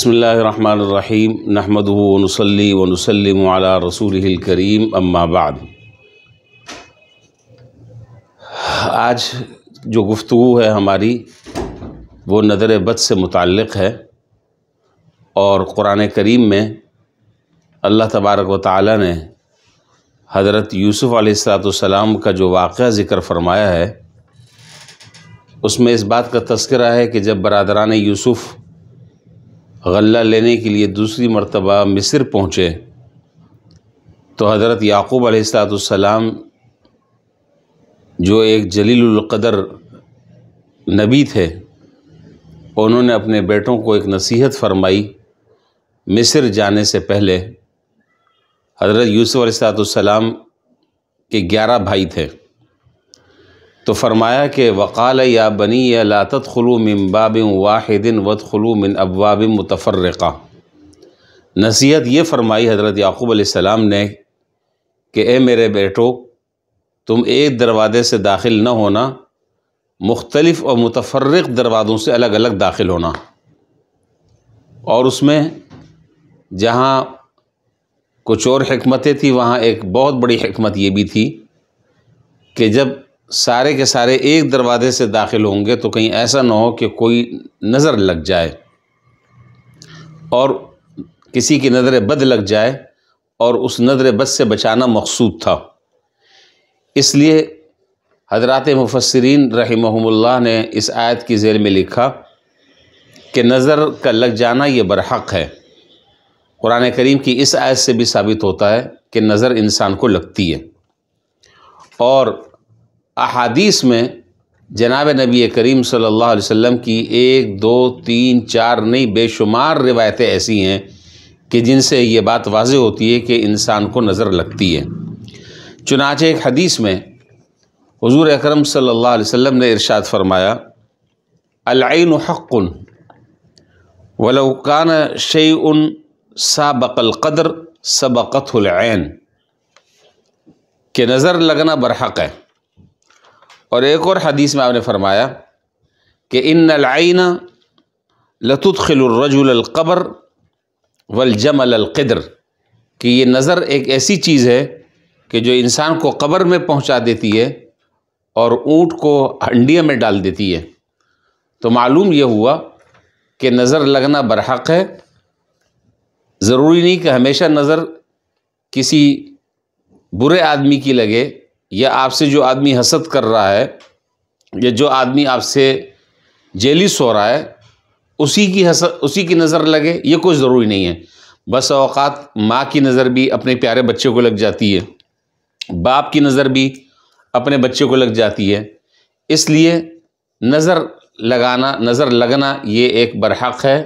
بسم اللہ الرحمن الرحیم نحمدہ ونصلی ونسلم علی رسولہ الکریم اما بعد۔ آج جو گفتگو ہے ہماری وہ نظر بد سے متعلق ہے، اور قرآن کریم میں اللہ تبارک و تعالی نے حضرت یوسف علیہ السلام کا جو واقعہ ذکر فرمایا ہے، اس میں اس بات کا تذکرہ ہے کہ جب برادران یوسف غلہ لینے کے لیے دوسری مرتبہ مصر پہنچے تو حضرت یعقوب علیہ السلام جو ایک جلیل القدر نبی تھے، انہوں نے اپنے بیٹوں کو ایک نصیحت فرمائی۔ مصر جانے سے پہلے حضرت یوسف علیہ السلام کے 11 بھائی تھے، تو فرمایا کہ وقال یا بنی لا تدخلوا من باب واحد وادخلوا من ابواب متفرقہ۔ نصیحت یہ فرمائی حضرت یعقوب علیہ السلام نے کہ اے میرے بیٹو، تم ایک دروازے سے داخل نہ ہونا، مختلف اور متفرق دروازوں سے الگ الگ داخل ہونا۔ اور اس میں جہاں کچھ اور حکمتیں تھیں، وہاں ایک بہت بڑی حکمت یہ بھی تھی کہ جب سارے کے سارے ایک دروازے سے داخل ہوں گے تو کہیں ایسا نہ ہو کہ کوئی نظر لگ جائے اور کسی کی نظر بد لگ جائے، اور اس نظر بد سے بچانا مقصود تھا۔ اس لیے حضرات مفسرین رحمہم اللہ نے اس آیت کی ذیل میں لکھا کہ نظر کا لگ جانا یہ برحق ہے۔ قرآن کریم کی اس آیت سے بھی ثابت ہوتا ہے کہ نظر انسان کو لگتی ہے، اور احادیث میں جناب نبی کریم صلی اللہ علیہ وسلم کی 1 2 3 4 نہیں بے شمار روایتیں ایسی ہیں کہ جن سے یہ بات واضح ہوتی ہے کہ انسان کو نظر لگتی ہے۔ چنانچہ ایک حدیث میں حضور اکرم صلی اللہ علیہ وسلم نے ارشاد فرمایا، العین حق ولو کان شیء سابق القدر سبقته العین، کہ نظر لگنا برحق ہے۔ اور ایک اور حدیث میں آپ نے فرمایا کہ ان العین لتدخل الرجل القبر والجمل القدر، کہ یہ نظر ایک ایسی چیز ہے کہ جو انسان کو قبر میں پہنچا دیتی ہے اور اونٹ کو ہنڈیا میں ڈال دیتی ہے۔ تو معلوم یہ ہوا کہ نظر لگنا برحق ہے۔ ضروری نہیں کہ ہمیشہ نظر کسی برے آدمی کی لگے، یا آپ سے جو آدمی حسد کر رہا ہے، یا جو آدمی آپ سے جیلس ہو رہا ہے اسی کی نظر لگے، یہ کوئی ضروری نہیں ہے۔ بس اوقات ماں کی نظر بھی اپنے پیارے بچے کو لگ جاتی ہے، باپ کی نظر بھی اپنے بچے کو لگ جاتی ہے۔ اس لیے نظر لگنا یہ ایک برحق ہے،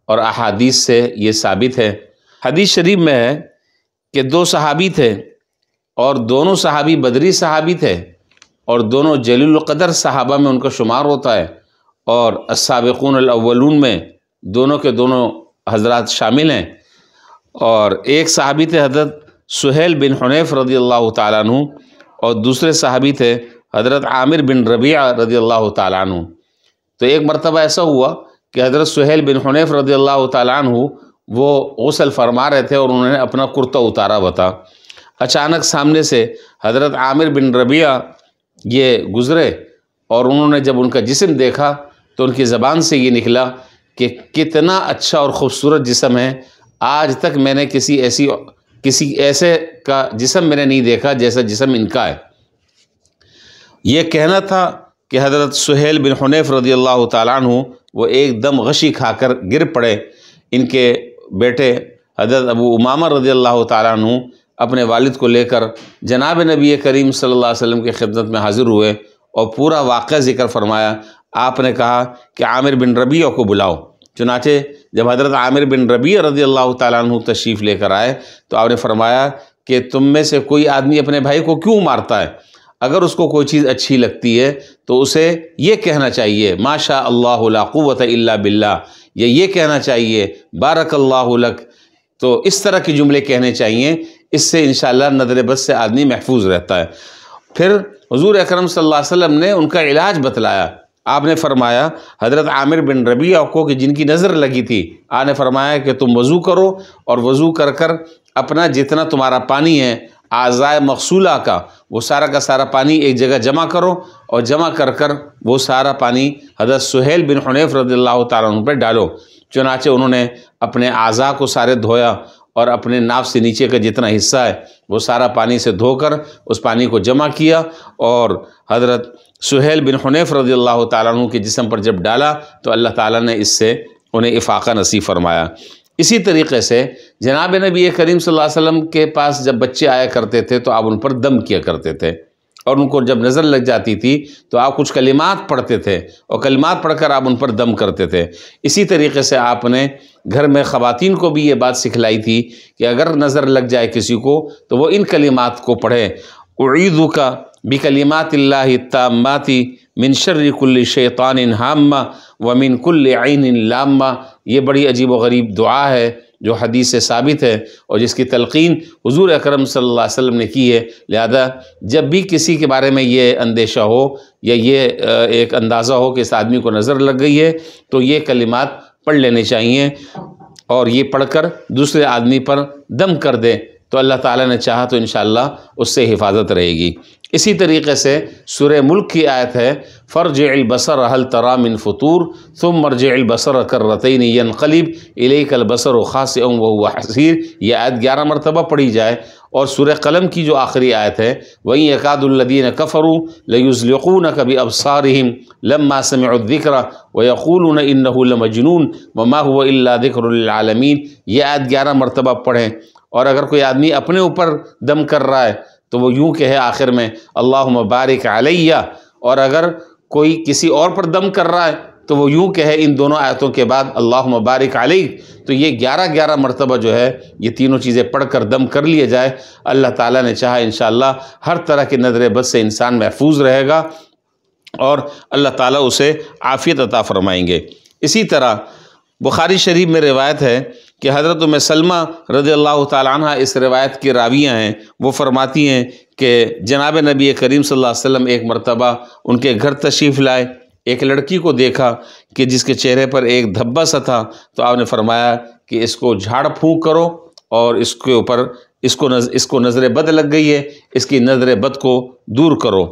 اور احادیث سے یہ ثابت ہے۔ حدیث شریف میں ہے کہ 2 صحابی تھے، اور دونوں صحابی بدری صحابی تھے، اور دونوں جلیل القدر صحابہ میں ان کا شمار ہوتا ہے، اور السابقون الاولون میں دونوں کے دونوں حضرات شامل ہیں۔ اور ایک صحابی تھے حضرت سہیل بن حنیف رضی اللہ تعالیٰ عنہ، اور دوسرے صحابی تھے حضرت عامر بن ربیعہ رضی اللہ تعالیٰ عنہ۔ تو ایک مرتبہ ایسا ہوا کہ حضرت سہیل بن حنیف رضی اللہ تعالیٰ عنہ وہ غسل فرما رہے تھے، اور انہوں نے اپنا کرتا اتارا ہوا تھا۔ اچانک سامنے سے حضرت عامر بن ربیعہ یہ گزرے، اور انہوں نے جب ان کا جسم دیکھا تو ان کی زبان سے یہ نکلا کہ کتنا اچھا اور خوبصورت جسم ہے، آج تک میں نے کسی ایسے کا جسم میں نے نہیں دیکھا جیسا جسم ان کا ہے۔ یہ کہنا تھا کہ حضرت سہیل بن حنیف رضی اللہ تعالیٰ عنہ وہ ایک دم غشی کھا کر گر پڑے۔ ان کے بیٹے حضرت ابو امامہ رضی اللہ تعالیٰ عنہ اپنے والد کو لے کر جناب نبی کریم صلی اللہ علیہ وسلم کی خدمت میں حاضر ہوئے، اور پورا واقعہ ذکر فرمایا۔ آپ نے کہا کہ عامر بن ربیعہ کو بلاؤ۔ چنانچہ جب حضرت عامر بن ربیعہ رضی اللہ تعالیٰ عنہ تشریف لے کر آئے تو آپ نے فرمایا کہ تم میں سے کوئی آدمی اپنے بھائی کو کیوں مارتا ہے؟ اگر اس کو کوئی چیز اچھی لگتی ہے تو اسے یہ کہنا چاہیے ما شاء اللہ لا قوت الا باللہ، یا یہ کہنا چاہیے بارک اللہ لک۔ تو اس طرح کے جملے کہنے چاہیے، اس سے انشاءاللہ نظر بد سے آدمی محفوظ رہتا ہے۔ پھر حضور اکرم صلی اللہ علیہ وسلم نے ان کا علاج بتلایا۔ آپ نے فرمایا حضرت عامر بن ربیعہ کو کہ جن کی نظر لگی تھی، آپ نے فرمایا کہ تم وضو کرو اور وضو کر کر اپنا جتنا تمہارا پانی ہے اعضائے مغسولہ کا، وہ سارا کا سارا پانی ایک جگہ جمع کرو اور جمع کر کر وہ سارا پانی حضرت سہیل بن حنیف رضی اللہ تعالیٰ عنہ پہ ڈالو۔ چنانچہ انہوں نے اپنے اعضاء کو سارے دھویا اور اپنے ناف سے نیچے کا جتنا حصہ ہے وہ سارا پانی سے دھو کر اس پانی کو جمع کیا اور حضرت سہیل بن حنیف رضی اللہ تعالیٰ عنہ کے جسم پر جب ڈالا تو اللہ تعالیٰ نے اس سے انہیں افاقہ نصیب فرمایا۔ اسی طریقے سے جناب نبی کریم صلی اللہ علیہ وسلم کے پاس جب بچے آیا کرتے تھے تو آپ ان پر دم کیا کرتے تھے، اور ان کو جب نظر لگ جاتی تھی تو آپ کچھ کلمات پڑھتے تھے اور کلمات پڑھ کر آپ ان پر دم کرتے تھے۔ اسی طریقے سے آپ نے گھر میں خواتین کو بھی یہ بات سکھلائی تھی کہ اگر نظر لگ جائے کسی کو تو وہ ان کلمات کو پڑھے، اعیذک بکلمات اللہ التامات من شر کل شیطان ہامہ ومن کل عین لامہ۔ یہ بڑی عجیب و غریب دعا ہے جو حدیث سے ثابت ہے اور جس کی تلقین حضور اکرم صلی اللہ علیہ وسلم نے کی ہے، لہذا جب بھی کسی کے بارے میں یہ اندیشہ ہو یا یہ ایک اندازہ ہو کہ اس آدمی کو نظر لگ گئی ہے تو یہ کلمات پڑھ لینے چاہیے اور یہ پڑھ کر دوسرے آدمی پر دم کر دے تو اللہ تعالیٰ نے چاہا تو انشاءاللہ اس سے حفاظت رہے گی۔ اسی طریقے سے سورہ ملک کی آیت ہے فرجع البصر هل ترى من فطور ثم ارجع البصر کرتین ينقلب الیک البصر خاسئا وهو حسیر۔ یہ آیت 11 مرتبہ پڑھی جائے، اور سورہ قلم کی جو آخری آیت ہے وَإِن يَكَادُ الَّذِينَ كَفَرُوا لَيُزْلِقُونَكَ بِأَبْصَارِهِمْ لَمَّا سَمِعُوا الذِّكْرَ وَيَقُولُونَ إِنَّهُ لَمَجْنُونٌ وَمَا هُوَ إِلَّا ذِكْرٌ لِلْعَالَمِينَ۔ یہ آیت 11 مرتبہ پڑھیں، اور اگر کوئی آدمی اپنے اوپر دم کر رہا ہے تو وہ یوں کہے آخر میں اللہم بارک علیہ، اور اگر کوئی کسی اور پر دم کر رہا ہے تو وہ یوں کہے ان دونوں آیتوں کے بعد اللہم بارک علیہ۔ تو یہ 11 مرتبہ جو ہے یہ تینوں چیزیں پڑھ کر دم کر لیے جائے، اللہ تعالیٰ نے چاہا انشاءاللہ ہر طرح کی نظر بد سے انسان محفوظ رہے گا اور اللہ تعالیٰ اسے عافیت عطا فرمائیں گے۔ اسی طرح بخاری شریف میں روایت ہے کہ حضرت ام سلمہ رضی اللہ تعالیٰ عنہ اس روایت کی راویہ ہیں، وہ فرماتی ہیں کہ جناب نبی کریم صلی اللہ علیہ وسلم ایک مرتبہ ان کے گھر تشریف لائے، ایک لڑکی کو دیکھا کہ جس کے چہرے پر ایک دھبا سا تھا، تو آپ نے فرمایا کہ اس کو جھاڑ پھونک کرو اور اس کے اوپر اس کو نظر بد لگ گئی ہے، اس کی نظر بد کو دور کرو۔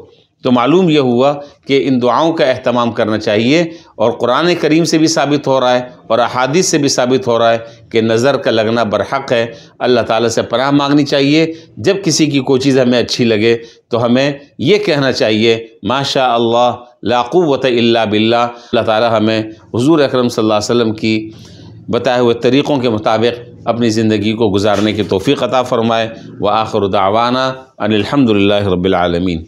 تو معلوم یہ ہوا کہ ان دعاؤں کا اہتمام کرنا چاہیے، اور قرآن کریم سے بھی ثابت ہو رہا ہے اور احادیث سے بھی ثابت ہو رہا ہے کہ نظر کا لگنا برحق ہے۔ اللہ تعالیٰ سے پناہ مانگنی چاہیے، جب کسی کی کوئی چیز ہمیں اچھی لگے تو ہمیں یہ کہنا چاہیے ماشاء اللہ لا قوت الا باللہ۔ اللہ تعالیٰ ہمیں حضور اکرم صلی اللہ علیہ وسلم کی بتائے ہوئے طریقوں کے مطابق اپنی زندگی کو گزارنے کی توفیق عطا فرمائے۔ وآخر دعوانا ان الحمد للہ رب العالمین۔